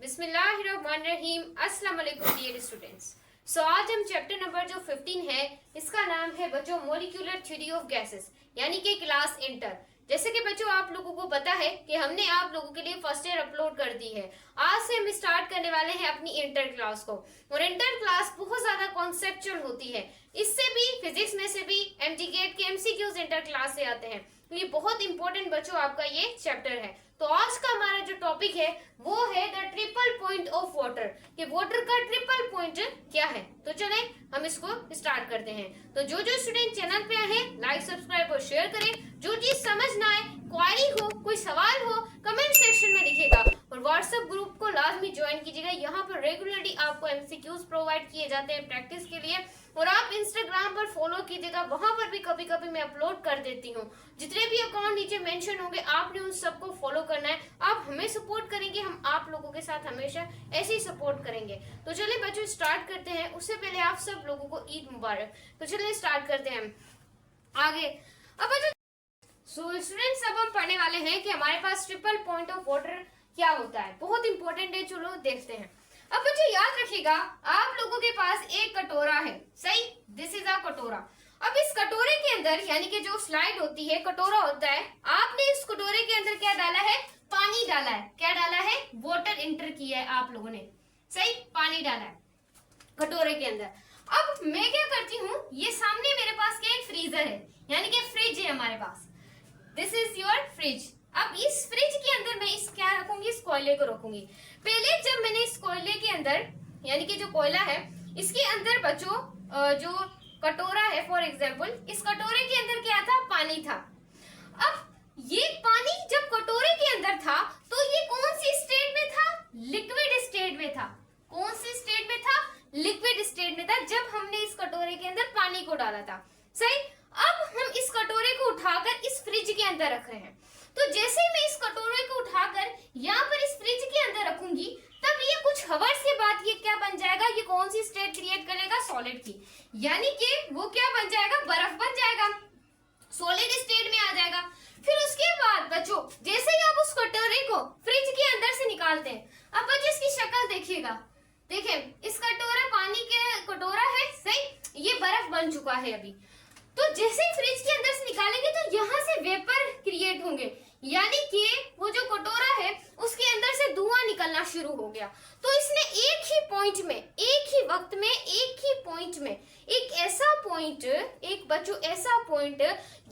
बिस्मिल्लाहिर्रहमानिर्रहीम। अस्सलाम वालेकुम डियर स्टूडेंट्स। आज हम चैप्टर नंबर जो 15 है इसका नाम है बच्चों मॉलिक्यूलर थ्योरी ऑफ गैसेस यानी कि क्लास इंटर। जैसे कि बच्चों आप लोगों को पता है कि हमने आप लोगों के लिए फर्स्ट ईयर अपलोड कर दी है। आज से हम स्टार्ट करने वाले हैं अपनी इंटर क्लास को। और इंटर क्लास बहुत ज्यादा कॉन्सेप्चुअल होती है। इससे भी फिजिक्स में से भी एमजीगेट के एमसीक्यूज इंटर क्लास से आते हैं। तो ये बहुत इंपॉर्टेंट बच्चों आपका ये चैप्टर है। तो आज का हमारा जो टॉपिक है वो है the triple point of water कि वाटर का ट्रिपल पॉइंट क्या है। तो चलें हम इसको स्टार्ट करते हैं। तो जो स्टूडेंट चैनल पे आए लाइक सब्सक्राइब और शेयर करें। जो चीज समझ ना आए, क्वारी हो, कोई सवाल हो, कमेंट सेक्शन में लिखिएगा और व्हाट्सएप ग्रुप को लाजमी ज्वाइन कीजिएगा। यहाँ पर रेगुलरली आपको एमसीक्यूज प्रोवाइड किए जाते हैं प्रैक्टिस के लिए। और आप इंस्टाग्राम पर फॉलो कीजिएगा, वहां पर भी कभी कभी मैं अपलोड कर देती हूँ। जितने भी अकाउंट नीचे मेंशन होंगे आपने उन सबको फॉलो करना है। आप हमें सपोर्ट करेंगे, हम आप लोगों के साथ हमेशा ऐसे ही सपोर्ट करेंगे। तो चलिए बच्चों स्टार्ट करते हैं। उससे पहले आप सब लोगों को ईद मुबारक। तो चलिए स्टार्ट करते हैं आगे। अब बच्चों स्टूडेंट्स अब हम पढ़ने वाले हैं कि हमारे पास ट्रिपल पॉइंट ऑफ वाटर क्या होता है। बहुत इंपॉर्टेंट है, चलो देखते हैं। अब बच्चों याद रखिएगा आप लोगों के पास एक कटोरा है, सही, दिस इज अ कटोरा। अब इस कटोरे के अंदर यानी कि जो स्लाइड होती है कटोरा होता है, आपने इस कटोरे के अंदर क्या डाला है? पानी डाला है। क्या डाला है? वाटर एंटर किया है आप लोगों ने, सही, पानी डाला है कटोरे के अंदर। अब मैं क्या करती हूँ, ये सामने मेरे पास क्या एक फ्रीजर है यानी कि फ्रिज है हमारे पास, दिस इज योर फ्रिज। अब इस फ्रिज के अंदर मैं इस क्या रखूंगी? इस कोयले को रखूंगी। पहले जब मैंने इस कोयले के अंदर यानी कि जो कोयला है इसके अंदर बच्चों जो कटोरा है फॉर एग्जाम्पल, इस कटोरे के अंदर क्या था? पानी था। अब ये पानी जब कटोरे के अंदर था तो ये कौन सी स्टेट में था? लिक्विड स्टेट में था। कौन सी स्टेट में था? लिक्विड स्टेट में था जब हमने इस कटोरे के अंदर पानी को डाला था, सही। अब हम इस कटोरे को उठाकर इस फ्रिज के अंदर रख रहे हैं। तो जैसे मैं इस कटोरे को उठाकर यहाँ पर इस फ्रिज के अंदर रखूंगी तब ये कुछ हवर्स के बाद ये क्या बन जाएगा? ये कौन सी स्टेट क्रिएट करेगा? सॉलिड की, यानी कि वो क्या बन जाएगा? बर्फ बन जाएगा, सॉलिड स्टेट में आ जाएगा। फिर उसके बाद बच्चों जैसे ही आप उस कटोरे को फ्रिज के अंदर से निकालते हैं, अब बच्चों इसकी शक्ल देखिएगा, देखें इस कटोरा पानी के कटोरा है, सही, ये बर्फ बन चुका है अभी। तो जैसे ही फ्रिज के अंदर से निकालेंगे तो यहाँ से वेपर क्रिएट होंगे यानी कि वो जो कटोरा है उसके अंदर से धुआं निकलना शुरू हो गया। तो इसने एक ही पॉइंट में, एक ही वक्त में, एक ही पॉइंट में एक ऐसा पॉइंट, एक बच्चों ऐसा पॉइंट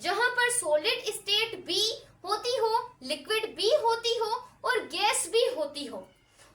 जहां पर सॉलिड स्टेट भी होती हो, लिक्विड भी होती हो और गैस भी होती हो,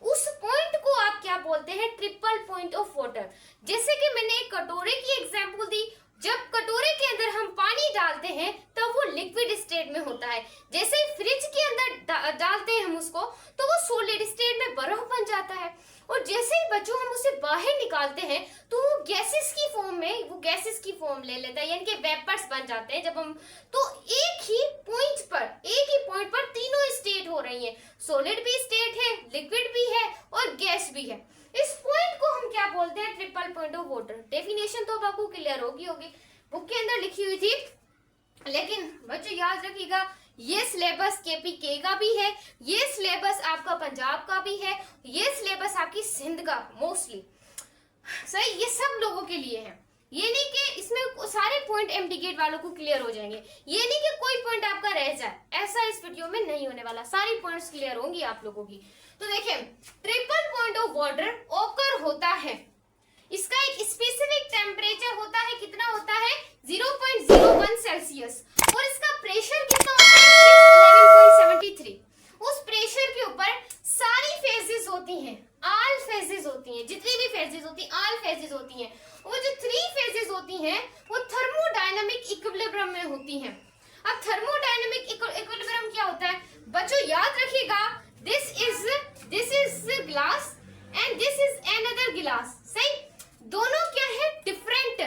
उस पॉइंट को आप क्या बोलते हैं? Triple point of water. जैसे कि मैंने एक कटोरे की एग्जांपल दी, जब कटोरे के अंदर हम पानी डालते हैं तब वो लिक्विड स्टेट में होता है। जैसे ही फ्रिज के अंदर डालते हैं हम उसको तो वो सॉलिड स्टेट में बर्फ बन जाता है। और जैसे ही बच्चों हम उसे बाहर निकालते हैं तो वो गैसेस की फॉर्म में, वो गैसेस की फॉर्म ले लेता है यानी कि वेपर्स बन जाते हैं। जब हम तो एक ही पॉइंट पर तीनों स्टेट हो रही है, सॉलिड भी स्टेट है, लिक्विड भी है और गैस भी है। इस पॉइंट को हम क्या बोलते हैं? Triple point of water. Definition तो आपको क्लियर होगी बुक के अंदर लिखी हुई थी, लेकिन बच्चों याद रखिएगा ये सिलेबस केपीके का भी है, ये सिलेबस आपका पंजाब का भी है, ये सिलेबस आपकी सिंध का मोस्टली, सही, ये सब लोगों के लिए है। ये नहीं कि इसमें सारे पॉइंट एमडीगेट वालों को क्लियर हो जाएंगे, ये नहीं कि कोई पॉइंट आपका रह जाए, ऐसा इस वीडियो में नहीं होने वाला, सारी पॉइंट्स क्लियर होंगी आप लोगों की। तो देखिए ट्रिपल पॉइंट ऑफ वाटर ओकर होता है, इसका एक स्पेसिफिक टेम्परेचर होता है, कितना होता है? 0.01 सेल्सियस। और इसका प्रेशर कितना होता है? 11.73। उस प्रेशर के ऊपर सारी फेजेस होती हैं, ऑल फेजेस होती हैं, जितनी भी फेजेस होती हैं ऑल फेजेस होती हैं। वो जो 3 फेजेस होती हैं वो थर्मोडायनामिक इक्विलिब्रियम में होती हैं। अब थर्मोडायनामिक इक्विलिब्रियम क्या होता है बच्चों? याद रखिएगा, this is glass and this is another glass, सही। दोनों क्या है? डिफरेंट,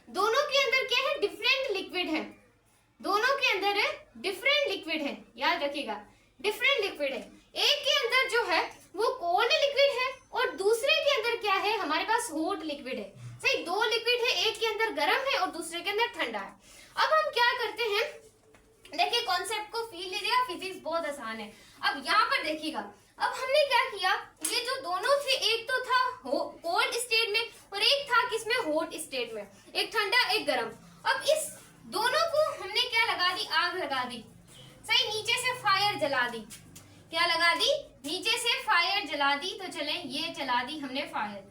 दोनों के अंदर क्या है? डिफरेंट लिक्विड है, दोनों के अंदर डिफरेंट लिक्विड है, याद रखिएगा डिफरेंट लिक्विड है। एक के अंदर जो है वो कोल्ड लिक्विड है और दूसरे के अंदर क्या है? हमारे पास हॉट लिक्विड है, सही। 2 लिक्विड है, एक के अंदर गर्म है और दूसरे के अंदर ठंडा है। अब हम क्या करते हैं, देखिए कॉन्सेप्ट को फील लीजिएगा, फिजिक्स बहुत आसान है। अब यहाँ पर देखिएगा अब हमने क्या किया, ये जो दोनों थे, एक तो था कोल्ड स्टेट में और एक था किसमें, हॉट स्टेट में, एक ठंडा एक गर्म। अब इस दोनों को हमने क्या लगा दी, आग लगा दी, सही, नीचे से फायर जला दी, क्या लगा दी, नीचे से फायर जला दी। तो चले ये जला दी हमने फायर,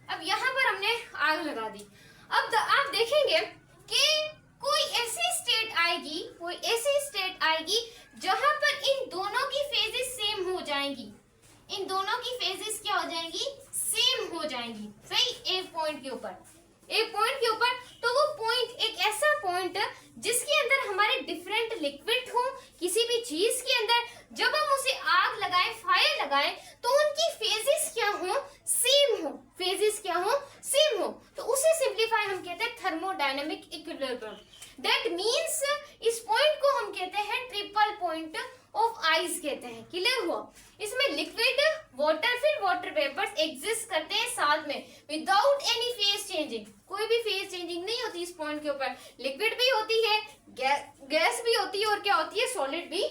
अब यहाँ पर हमने आग लगा दी। अब आप देखेंगे कि कोई ऐसी स्टेट आएगी, कोई ऐसी स्टेट आएगी जहां पर इन दोनों की फेजेस सेम हो जाएंगी, इन दोनों की फेजेस क्या हो जाएंगी, सेम हो जाएंगी, सही, एक पॉइंट के ऊपर, एक पॉइंट के ऊपर। तो वो पॉइंट एक ऐसा पॉइंट जिसके अंदर हमारे डिफरेंट लिक्विड हो किसी भी चीज के अंदर, जब हम उसे आग लगाएं, फायर लगाएं, तो उनकी फेजेस क्या हो, सेम हो, फेजेस क्या हो, सेम हो। तो उसे सिंप्लीफाई हम कहते हैं थर्मोडायनेमिक इक्विलिब्रियम। दैट मीन्स इस पॉइंट को हम कहते हैं ट्रिपल पॉइंट ऑफ आइस कहते हैं। क्लियर हुआ? इसमें लिक्विड, वाटर, फिर वाटर वेपर्स एग्जिस्ट करते हैं साथ में विदाउट एनी फेज चेंजिंग, कोई भी फेज चेंजिंग नहीं होती इस पॉइंट के ऊपर। लिक्विड भी होती है, गैस भी होती है, और क्या होती है, सॉलिड भी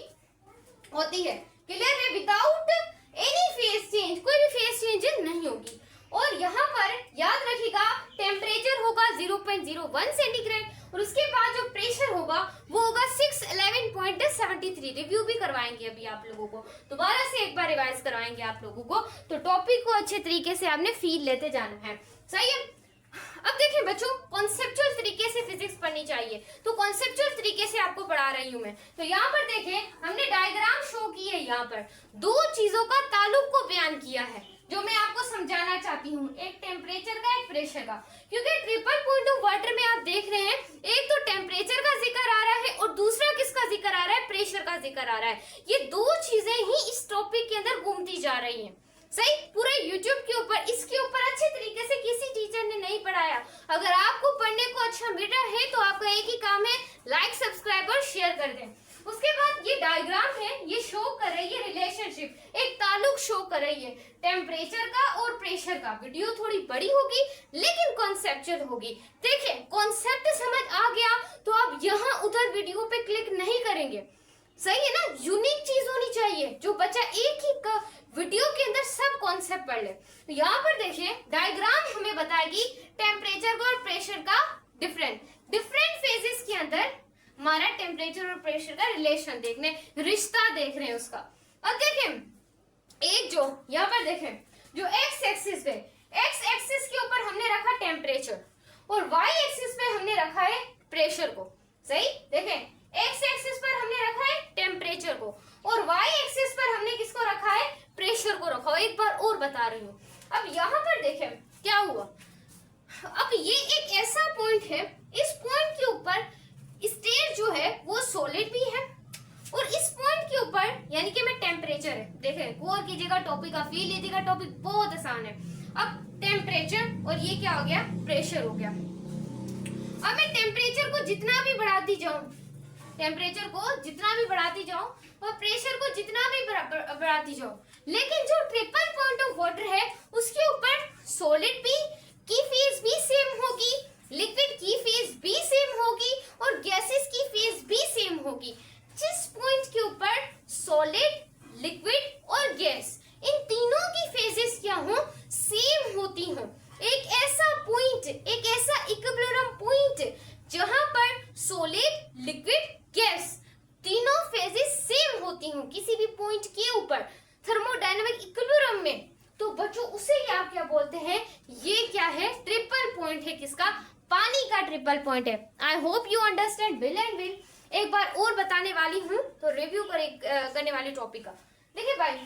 होती है। क्लियर है? विदाउट एनी फेज चेंज, कोई भी फेज चेंज नहीं होगी। और यहाँ पर याद रखिएगा टेम्परेचर होगा 0.01 सेंटीग्रेड, और उसके बाद जो प्रेशर होगा वो होगा 611.73। रिव्यू भी करवाएंगे अभी आप लोगों को, दोबारा से एक बार रिवाइज करवाएंगे आप लोगों को, तो टॉपिक को अच्छे तरीके से आपने फील लेते जाना है, सही है। अब देखिए बच्चों, कॉन्सेप्चुअल तरीके से फिजिक्स पढ़नी चाहिए, तो कॉन्सेप्चुअल तरीके से आपको पढ़ा रही हूं मैं। तो यहाँ पर देखें, हमने डायग्राम शो की है, यहाँ पर दो चीजों का ताल्लुक को बयान किया है जो मैं आपको समझाना चाहती हूँ, एक टेम्परेचर का, एक प्रेशर का। क्योंकि ट्रिपल पॉइंट ऑफ वाटर में आप देख रहे हैं, एक तो टेम्परेचर का जिक्र आ रहा है और दूसरा किसका जिक्र आ रहा है, प्रेशर का जिक्र आ रहा है। ये दो चीजें ही इस टॉपिक के अंदर घूमती जा रही हैं, सही। पूरे YouTube के ऊपर इसके ऊपर अच्छे तरीके से किसी टीचर ने नहीं पढ़ाया। अगर आपको पढ़ने को अच्छा मिल रहा है तो आपका एक ही काम है, लाइक, सब्सक्राइब और शेयर कर दें। उसके बाद ये डायग्राम है, ये शो कर रही है रिलेशनशिप, एक ताल्लुक शो कर रही है टेम्परेचर का और प्रेशर का। वीडियो थोड़ी बड़ी होगी लेकिन कॉन्सेप्चुअल होगी। देखिए कॉन्सेप्ट समझ आ गया तो आप यहाँ उधर वीडियो पे क्लिक नहीं करेंगे, सही है ना। यूनिक चीज होनी चाहिए जो बच्चा एक ही वीडियो के अंदर सब कॉन्सेप्ट पढ़ ले। तो यहाँ पर देखिए डायग्राम हमें बताएगी टेम्परेचर का और प्रेशर का डिफरेंट फेजेस के अंदर हमारा टेम्परेचर और प्रेशर का रिलेशन देखने, रिश्ता देख रहे हैं उसका। अब देखें एक जो यहाँ पर देखें, जो एक्स एक्सिस पे, एक्स एक्सिस के ऊपर हमने रखा टेम्परेचर और वाई एक्सिस पे हमने रखा है प्रेशर को, सही। देखें एक्स एक्सिस पर हमने रखा है टेम्परेचर को और वाई एक्सिस पर हमने किसको रखा है, प्रेशर को रखा। एक बार और बता रही हूँ। अब यहाँ पर देखें क्या हुआ, अब ये एक ऐसा पॉइंट है, इस पॉइंट के ऊपर स्टेट जो है वो सॉलिड भी है और इस पॉइंट के ऊपर यानी कि मैं टेम्परेचर है, देखें गौर कीजिएगा, टॉपिक का फील लीजिएगा, टॉपिक बहुत आसान है। अब टेम्परेचर और ये क्या हो गया, प्रेशर हो गया। अब मैं टेम्परेचर को जितना भी बढ़ाती जाऊं, टेम्परेचर को जितना भी बढ़ाती जाऊं और प्रेशर को जितना भी बढ़ाती जाऊं, लेकिन जो ट्रिपल पॉइंट ऑफ वाटर है उसके ऊपर सॉलिड भी की फेज भी सेम होगी, लिक्विड की फेज भी सेम होगी और गैसेस की फेज भी सेम होगी। जिस पॉइंट के ऊपर सॉलिड, लिक्विड और गैस, इन तीनों की फेजेस क्या हो, सेम होती हो। एक ऐसा पॉइंट, एक ऐसा इक्विलिब्रियम पॉइंट जहां पर सॉलिड, लिक्विड, गैस तीनों फेजेस सेम होती हो किसी भी पॉइंट के ऊपर थर्मोडायनेमिक इक्विलिब्रियम में, तो बच्चों उसे आप क्या बोलते हैं, ये क्या है, ट्रिपल पॉइंट है। किसका, पानी का ट्रिपल पॉइंट है। I hope you understand will and will. एक बार और बताने वाली हूँ तो रिव्यू करने वाली टॉपिक का। देखिए भाई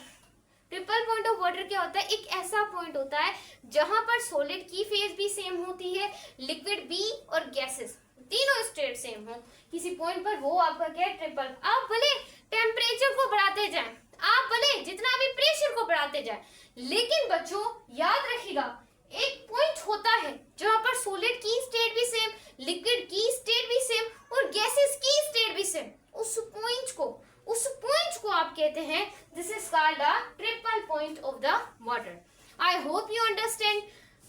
ट्रिपल पॉइंट ऑफ वाटर क्या होता है, एक ऐसा पॉइंट होता है जहां पर सॉलिड की फेज भी सेम होती है, लिक्विड भी और गैसेस तीनों स्टेट सेम हो किसी पॉइंट पर, वो आपका क्या है, ट्रिपल। आप भले टेम्परेचर को बढ़ाते जाएं, आप भले जितना भी प्रेशर को बढ़ाते जाएं, लेकिन बच्चों याद रखिएगा एक पॉइंट होता है जहां पर सॉलिड की स्टेट भी सेम, लिक्विड की स्टेट भी सेम और गैसेस की स्टेट भी सेम। उस पॉइंट को आप कहते हैं, this is called the triple point of the water. I hope you understand.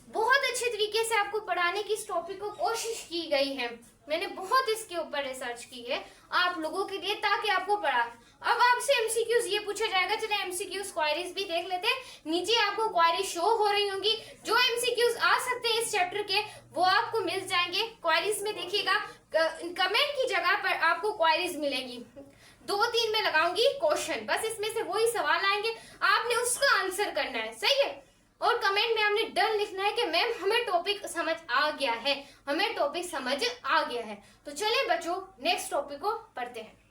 बहुत अच्छे तरीके से आपको पढ़ाने की इस टॉपिक को कोशिश की गई है, मैंने बहुत इसके ऊपर रिसर्च की है आप लोगों के लिए ताकि आपको पढ़ा। अब आपसे एमसीक्यूज ये पूछा पूछा जाएगा। चले एमसीक्यूज क्वेरीज भी देख लेते हैं। नीचे आपको क्वेरी शो हो रही होंगी। जो एमसीक्यूज आ सकते हैं इस चैप्टर के वो आपको मिल जाएंगे। क्वेरीज में देखिएगा कमेंट की जगह पर आपको क्वेरीज मिलेंगी। 2-3 में लगाऊंगी क्वेश्चन, बस इसमें से वही सवाल आएंगे, आपने उसका आंसर करना है, सही है। और कमेंट में आपने डन लिखना है कि मैम हमें टॉपिक समझ आ गया है, हमें टॉपिक समझ आ गया है। तो चलिए बच्चों नेक्स्ट टॉपिक को पढ़ते हैं।